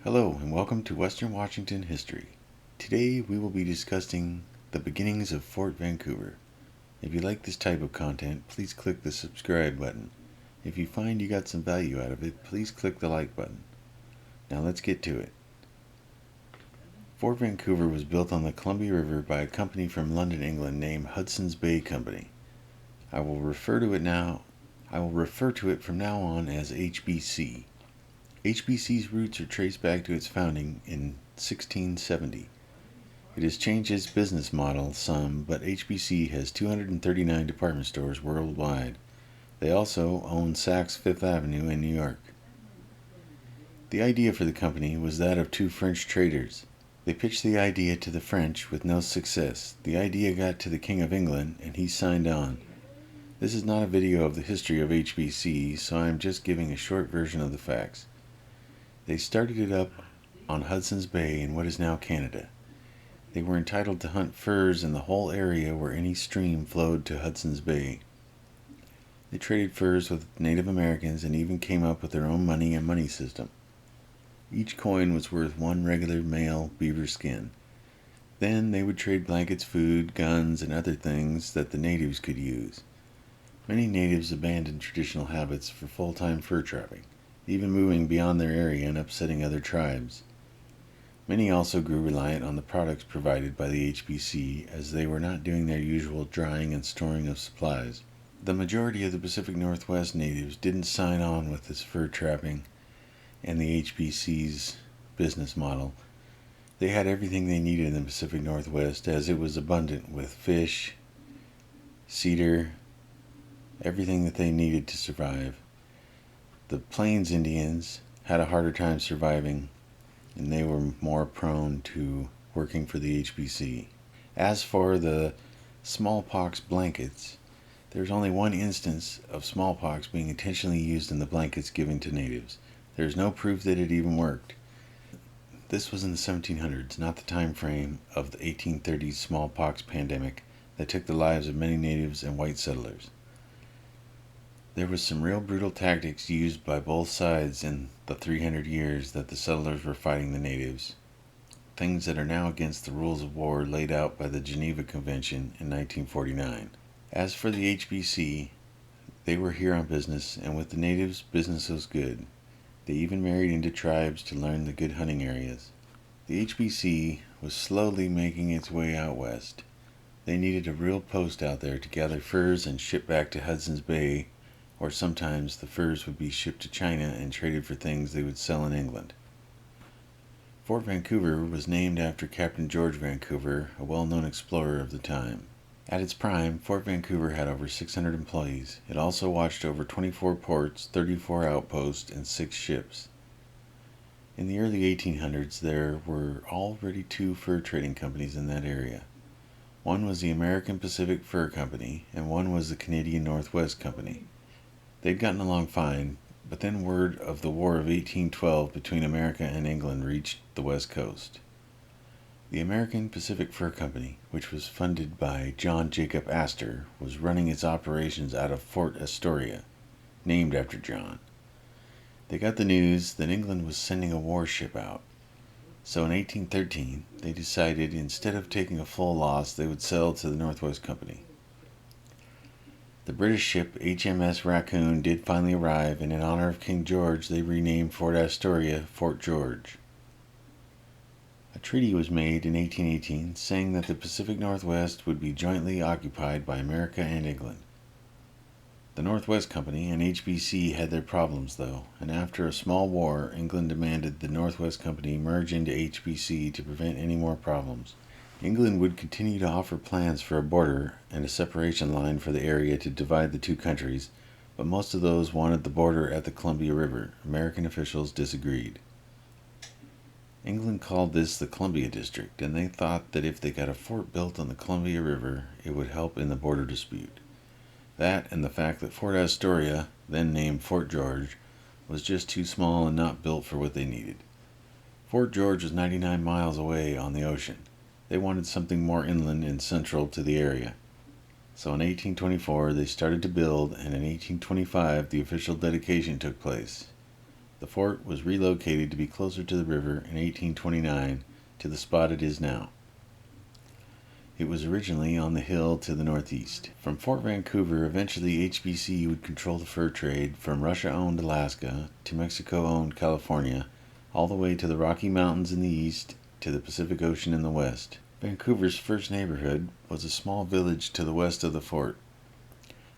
Hello and welcome to Western Washington History. Today we will be discussing the beginnings of Fort Vancouver. If you like this type of content, please click the subscribe button. If you find you got some value out of it, please click the like button. Now let's get to it. Fort Vancouver was built on the Columbia River by a company from London, England named Hudson's Bay Company. I will refer to it from now on as HBC. HBC's roots are traced back to its founding in 1670. It has changed its business model some, but HBC has 239 department stores worldwide. They also own Saks Fifth Avenue in New York. The idea for the company was that of two French traders. They pitched the idea to the French with no success. The idea got to the King of England and he signed on. This is not a video of the history of HBC, so I am just giving a short version of the facts. They started it up on Hudson's Bay in what is now Canada. They were entitled to hunt furs in the whole area where any stream flowed to Hudson's Bay. They traded furs with Native Americans and even came up with their own money and money system. Each coin was worth one regular male beaver skin. Then they would trade blankets, food, guns, and other things that the natives could use. Many natives abandoned traditional habits for full-time fur trapping, even moving beyond their area and upsetting other tribes. Many also grew reliant on the products provided by the HBC as they were not doing their usual drying and storing of supplies. The majority of the Pacific Northwest natives didn't sign on with this fur trapping and the HBC's business model. They had everything they needed in the Pacific Northwest as it was abundant with fish, cedar, everything that they needed to survive. The Plains Indians had a harder time surviving, and they were more prone to working for the HBC. As for the smallpox blankets, there's only one instance of smallpox being intentionally used in the blankets given to natives. There's no proof that it even worked. This was in the 1700s, not the time frame of the 1830s smallpox pandemic that took the lives of many natives and white settlers. There was some real brutal tactics used by both sides in the 300 years that the settlers were fighting the natives, things that are now against the rules of war laid out by the Geneva Convention in 1949. As for the HBC, they were here on business, and with the natives, business was good. They even married into tribes to learn the good hunting areas. The HBC was slowly making its way out west. They needed a real post out there to gather furs and ship back to Hudson's Bay, or sometimes the furs would be shipped to China and traded for things they would sell in England. Fort Vancouver was named after Captain George Vancouver, a well-known explorer of the time. At its prime, Fort Vancouver had over 600 employees. It also watched over 24 ports, 34 outposts, and 6 ships. In the early 1800s, there were already 2 fur trading companies in that area. One was the American Pacific Fur Company, and one was the Canadian Northwest Company. They'd gotten along fine, but then word of the War of 1812 between America and England reached the West Coast. The American Pacific Fur Company, which was funded by John Jacob Astor, was running its operations out of Fort Astoria, named after John. They got the news that England was sending a warship out, so in 1813 they decided instead of taking a full loss they would sell to the Northwest Company. The British ship HMS Raccoon did finally arrive, and in honor of King George they renamed Fort Astoria Fort George. A treaty was made in 1818 saying that the Pacific Northwest would be jointly occupied by America and England. The Northwest Company and HBC had their problems though, and after a small war, England demanded the Northwest Company merge into HBC to prevent any more problems. England would continue to offer plans for a border and a separation line for the area to divide the two countries, but most of those wanted the border at the Columbia River. American officials disagreed. England called this the Columbia District, and they thought that if they got a fort built on the Columbia River, it would help in the border dispute. That and the fact that Fort Astoria, then named Fort George, was just too small and not built for what they needed. Fort George was 99 miles away on the ocean. They wanted something more inland and central to the area. So in 1824 they started to build, and in 1825 the official dedication took place. The fort was relocated to be closer to the river in 1829 to the spot it is now. It was originally on the hill to the northeast. From Fort Vancouver, eventually HBC would control the fur trade from Russia-owned Alaska to Mexico-owned California, all the way to the Rocky Mountains in the east to the Pacific Ocean in the west. Vancouver's first neighborhood was a small village to the west of the fort.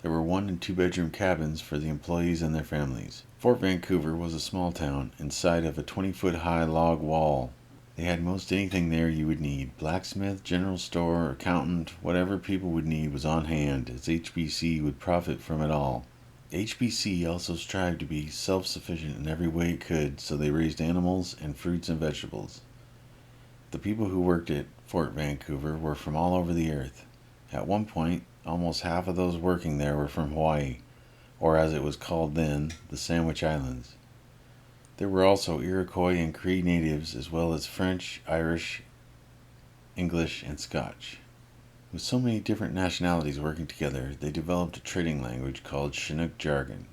There were 1- and 2-bedroom cabins for the employees and their families. Fort Vancouver was a small town inside of a 20-foot-high log wall. They had most anything there you would need. Blacksmith, general store, accountant, whatever people would need was on hand, as HBC would profit from it all. HBC also strived to be self-sufficient in every way it could, so they raised animals and fruits and vegetables. The people who worked at Fort Vancouver were from all over the earth. At one point, almost half of those working there were from Hawaii, or as it was called then, the Sandwich Islands. There were also Iroquois and Cree natives, as well as French, Irish, English, and Scotch. With so many different nationalities working together, they developed a trading language called Chinook jargon.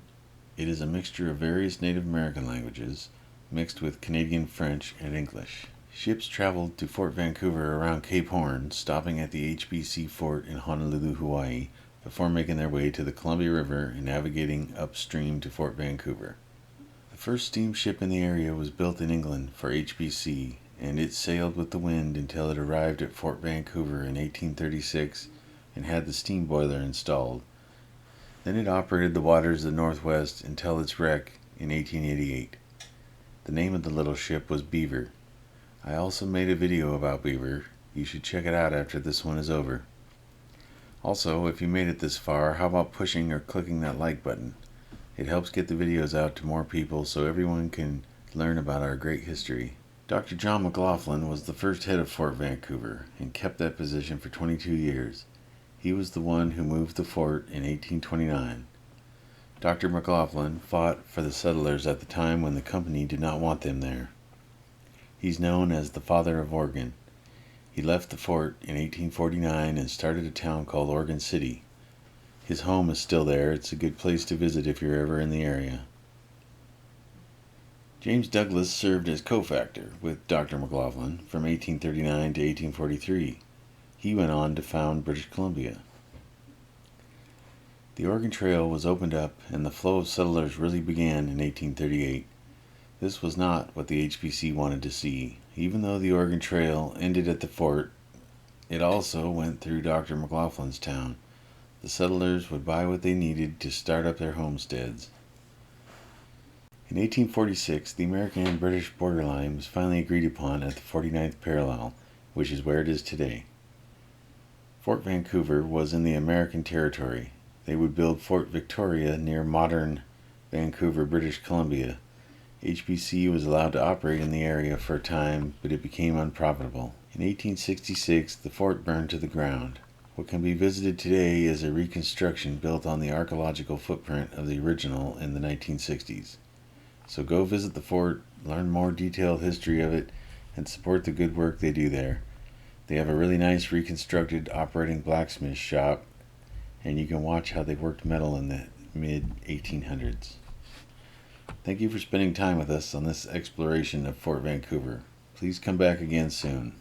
It is a mixture of various Native American languages, mixed with Canadian French and English. Ships traveled to Fort Vancouver around Cape Horn, stopping at the HBC fort in Honolulu, Hawaii, before making their way to the Columbia River and navigating upstream to Fort Vancouver. The first steamship in the area was built in England for HBC, and it sailed with the wind until it arrived at Fort Vancouver in 1836 and had the steam boiler installed. Then it operated the waters of the Northwest until its wreck in 1888. The name of the little ship was Beaver. I also made a video about Beaver. You should check it out after this one is over. Also, if you made it this far, how about pushing or clicking that like button? It helps get the videos out to more people so everyone can learn about our great history. Dr. John McLaughlin was the first head of Fort Vancouver and kept that position for 22 years. He was the one who moved the fort in 1829. Dr. McLaughlin fought for the settlers at the time when the company did not want them there. He's known as the Father of Oregon. He left the fort in 1849 and started a town called Oregon City. His home is still there. It's a good place to visit if you're ever in the area. James Douglas served as cofactor with Dr. McLaughlin from 1839 to 1843. He went on to found British Columbia. The Oregon Trail was opened up and the flow of settlers really began in 1838. This was not what the HBC wanted to see. Even though the Oregon Trail ended at the fort, it also went through Dr. McLaughlin's town. The settlers would buy what they needed to start up their homesteads. In 1846, the American and British borderline was finally agreed upon at the 49th parallel, which is where it is today. Fort Vancouver was in the American territory. They would build Fort Victoria near modern Vancouver, British Columbia. HBC was allowed to operate in the area for a time, but it became unprofitable. In 1866, the fort burned to the ground. What can be visited today is a reconstruction built on the archaeological footprint of the original in the 1960s. So go visit the fort, learn more detailed history of it, and support the good work they do there. They have a really nice reconstructed operating blacksmith shop, and you can watch how they worked metal in the mid-1800s. Thank you for spending time with us on this exploration of Fort Vancouver. Please come back again soon.